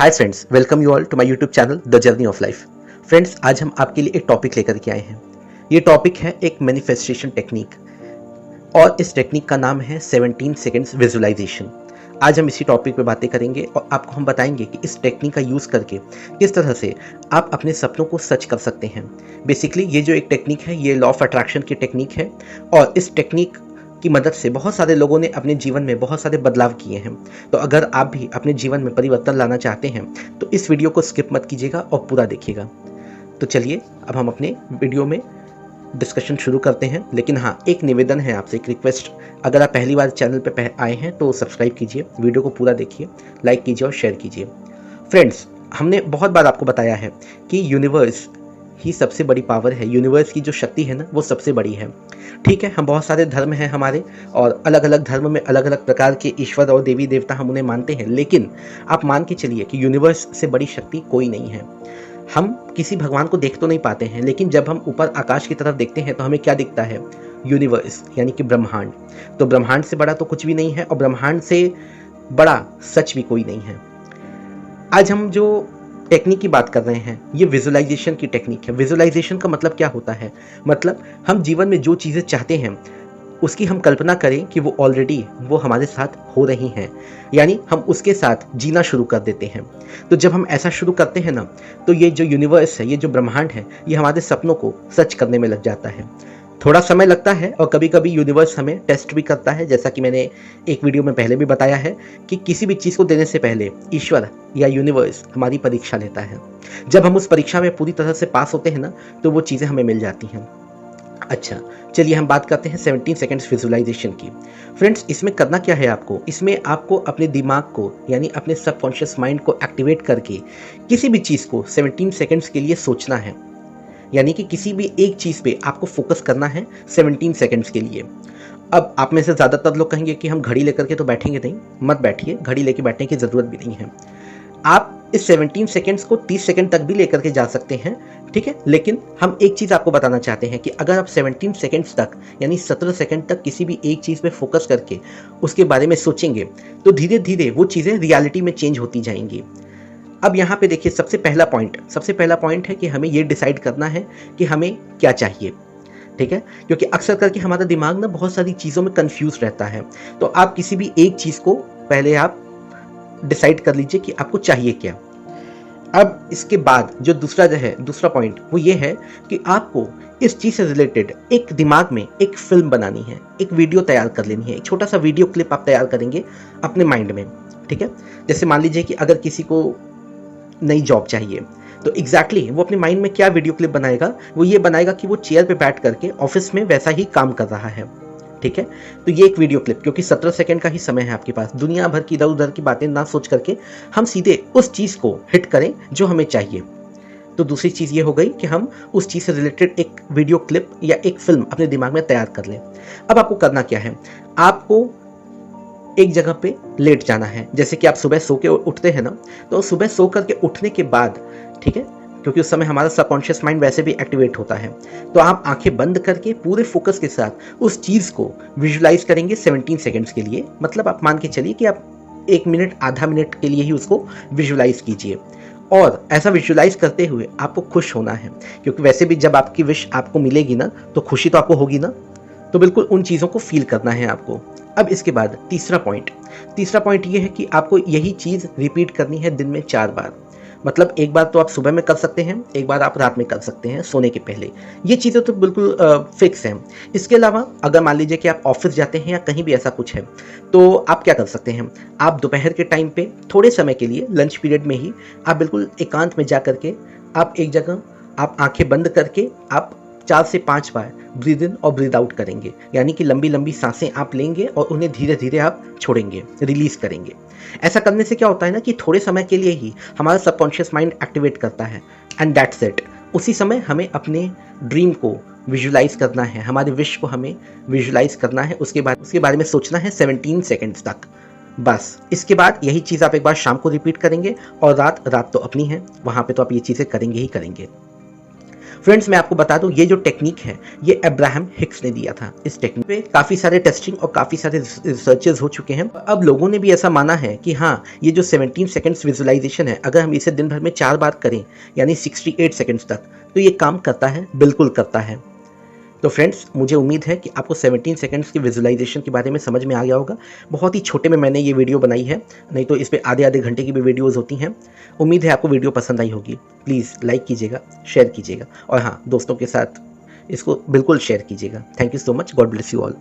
Hi friends, welcome you all to my YouTube channel the journey of life. Friends, आज हम आपके लिए एक टॉपिक लेकर के आए हैं। ये टॉपिक है एक मैनिफेस्टेशन टेक्निक और इस टेक्निक का नाम है 17 सेकेंड्स विजुअलाइजेशन। आज हम इसी टॉपिक पे बातें करेंगे और आपको हम बताएंगे कि इस टेक्निक का यूज़ करके किस तरह से आप अपने सपनों को सच कर सकते हैं। बेसिकली ये जो एक टेक्निक है ये लॉ ऑफ अट्रैक्शन की टेक्निक है और इस टेक्निक की मदद से बहुत सारे लोगों ने अपने जीवन में बहुत सारे बदलाव किए हैं। तो अगर आप भी अपने जीवन में परिवर्तन लाना चाहते हैं तो इस वीडियो को स्किप मत कीजिएगा और पूरा देखिएगा। तो चलिए अब हम अपने वीडियो में डिस्कशन शुरू करते हैं। लेकिन हाँ, एक निवेदन है आपसे, एक रिक्वेस्ट, अगर आप पहली बार चैनल पे आए हैं तो सब्सक्राइब कीजिए, वीडियो को पूरा देखिए, लाइक कीजिए और शेयर कीजिए। फ्रेंड्स, हमने बहुत बार आपको बताया है कि यूनिवर्स ही सबसे बड़ी पावर है, यूनिवर्स की जो शक्ति है ना वो सबसे बड़ी है। ठीक है, हम बहुत सारे धर्म हैं हमारे और अलग अलग धर्म में अलग अलग प्रकार के ईश्वर और देवी देवता हम उन्हें मानते हैं, लेकिन आप मान के चलिए कि यूनिवर्स से बड़ी शक्ति कोई नहीं है। हम किसी भगवान को देख तो नहीं पाते हैं, लेकिन जब हम ऊपर आकाश की तरफ देखते हैं तो हमें क्या दिखता है? यूनिवर्स, यानी कि ब्रह्मांड। तो ब्रह्मांड से बड़ा तो कुछ भी नहीं है और ब्रह्मांड से बड़ा सच भी कोई नहीं है। आज हम जो टेक्निक की बात कर रहे हैं ये विजुअलाइजेशन की टेक्निक है। विजुअलाइजेशन का मतलब क्या होता है? मतलब हम जीवन में जो चीज़ें चाहते हैं उसकी हम कल्पना करें कि वो ऑलरेडी वो हमारे साथ हो रही हैं, यानी हम उसके साथ जीना शुरू कर देते हैं। तो जब हम ऐसा शुरू करते हैं ना तो ये जो यूनिवर्स है, ये जो ब्रह्मांड है, ये हमारे सपनों को सच करने में लग जाता है। थोड़ा समय लगता है और कभी कभी यूनिवर्स हमें टेस्ट भी करता है, जैसा कि मैंने एक वीडियो में पहले भी बताया है कि किसी भी चीज़ को देने से पहले ईश्वर या यूनिवर्स हमारी परीक्षा लेता है। जब हम उस परीक्षा में पूरी तरह से पास होते हैं ना तो वो चीज़ें हमें मिल जाती हैं। अच्छा, चलिए हम बात करते हैं 17 सेकेंड्स विजुअलाइजेशन की। फ्रेंड्स, इसमें करना क्या है आपको? इसमें आपको अपने दिमाग को, यानी अपने सबकॉन्शियस माइंड को एक्टिवेट करके किसी भी चीज़ को 17 सेकेंड्स के लिए सोचना है, यानी कि किसी भी एक चीज़ पे आपको फोकस करना है 17 सेकेंड्स के लिए। अब आप में से ज़्यादातर लोग कहेंगे कि हम घड़ी लेकर के तो बैठेंगे नहीं। मत बैठिए, घड़ी लेके बैठने की ज़रूरत भी नहीं है। आप इस 17 सेकेंड्स को 30 सेकेंड तक भी लेकर के जा सकते हैं, ठीक है। लेकिन हम एक चीज़ आपको बताना चाहते हैं कि अगर आप 17 सेकेंड्स तक, यानी 17 सेकेंड तक किसी भी एक चीज़ पे फोकस करके उसके बारे में सोचेंगे तो धीरे धीरे वो चीज़ें रियलिटी में चेंज होती जाएंगी। अब यहाँ पे देखिए, सबसे पहला पॉइंट है कि हमें ये डिसाइड करना है कि हमें क्या चाहिए, ठीक है। क्योंकि अक्सर करके हमारा दिमाग ना बहुत सारी चीज़ों में कंफ्यूज रहता है। तो आप किसी भी एक चीज़ को पहले आप डिसाइड कर लीजिए कि आपको चाहिए क्या। अब इसके बाद जो दूसरा पॉइंट वो ये है कि आपको इस चीज़ से रिलेटेड एक दिमाग में एक फिल्म बनानी है, एक वीडियो तैयार कर लेनी है। एक छोटा सा वीडियो क्लिप आप तैयार करेंगे अपने माइंड में, ठीक है। जैसे मान लीजिए कि अगर किसी को नई जॉब चाहिए तो एग्जैक्टली वो अपने माइंड में क्या वीडियो क्लिप बनाएगा? वो ये बनाएगा कि वो चेयर पे बैठ करके ऑफिस में वैसा ही काम कर रहा है, ठीक है। तो ये एक वीडियो क्लिप, क्योंकि 17 सेकेंड का ही समय है आपके पास, दुनिया भर की इधर उधर की बातें ना सोच करके हम सीधे उस चीज़ को हिट करें जो हमें चाहिए। तो दूसरी चीज़ ये हो गई कि हम उस चीज़ से रिलेटेड एक वीडियो क्लिप या एक फिल्म अपने दिमाग में तैयार कर लें। अब आपको करना क्या है? आपको एक जगह पे लेट जाना है। जैसे कि आप सुबह सो के उठते हैं ना, तो सुबह सो करके उठने के बाद, ठीक है, क्योंकि उस समय हमारा सबकॉन्शियस माइंड वैसे भी एक्टिवेट होता है, तो आप आंखें बंद करके पूरे फोकस के साथ उस चीज़ को विजुलाइज करेंगे 17 सेकेंड्स के लिए। मतलब आप मान के चलिए कि आप 1 मिनट, आधा मिनट के लिए ही उसको विजुलाइज कीजिए। और ऐसा विजुलाइज करते हुए आपको खुश होना है, क्योंकि वैसे भी जब आपकी विश आपको मिलेगी ना तो खुशी तो आपको होगी ना। तो बिल्कुल उन चीज़ों को फील करना है आपको। अब इसके बाद तीसरा पॉइंट ये है कि आपको यही चीज़ रिपीट करनी है दिन में 4 बार। मतलब एक बार तो आप सुबह में कर सकते हैं, एक बार आप रात में कर सकते हैं सोने के पहले। ये चीज़ें तो बिल्कुल फिक्स हैं। इसके अलावा अगर मान लीजिए कि आप ऑफिस जाते हैं या कहीं भी ऐसा कुछ है तो आप क्या कर सकते हैं? आप दोपहर के टाइम पे थोड़े समय के लिए, लंच पीरियड में ही, आप बिल्कुल एकांत में जा करके आप एक जगह आप आंखें बंद करके आप 4 से 5 बार ब्रीद इन और ब्रीद आउट करेंगे, यानी कि लंबी लंबी सांसें आप लेंगे और उन्हें धीरे धीरे आप छोड़ेंगे, रिलीज करेंगे। ऐसा करने से क्या होता है ना कि थोड़े समय के लिए ही हमारा सबकॉन्शियस माइंड एक्टिवेट करता है एंड दैट्स इट। उसी समय हमें अपने ड्रीम को विजुलाइज करना है, हमारे विश को हमें विजुलाइज करना है, उसके बारे में सोचना है 17 सेकेंड्स तक। बस इसके बाद यही चीज़ आप एक बार शाम को रिपीट करेंगे और रात तो अपनी है, वहाँ पे तो आप ये चीज़ें करेंगे ही करेंगे। फ्रेंड्स मैं आपको बता दूं, ये जो टेक्निक है ये अब्राहम हिक्स ने दिया था। इस टेक्निक पे काफ़ी सारे टेस्टिंग और काफ़ी सारे रिसर्चेस हो चुके हैं। अब लोगों ने भी ऐसा माना है कि हाँ, ये जो 17 सेकेंड्स विजुअलाइजेशन है, अगर हम इसे दिन भर में 4 बार करें यानी 68 सेकेंड्स तक, तो ये काम करता है, बिल्कुल करता है। तो फ्रेंड्स मुझे उम्मीद है कि आपको 17 सेकंड्स की विजुअलाइजेशन के बारे में समझ में आ गया होगा। बहुत ही छोटे में मैंने ये वीडियो बनाई है, नहीं तो इस पे आधे घंटे की भी वीडियोज़ होती हैं। उम्मीद है आपको वीडियो पसंद आई होगी। प्लीज़ लाइक कीजिएगा, शेयर कीजिएगा और हाँ, दोस्तों के साथ इसको बिल्कुल शेयर कीजिएगा। Thank you so much. God bless you all.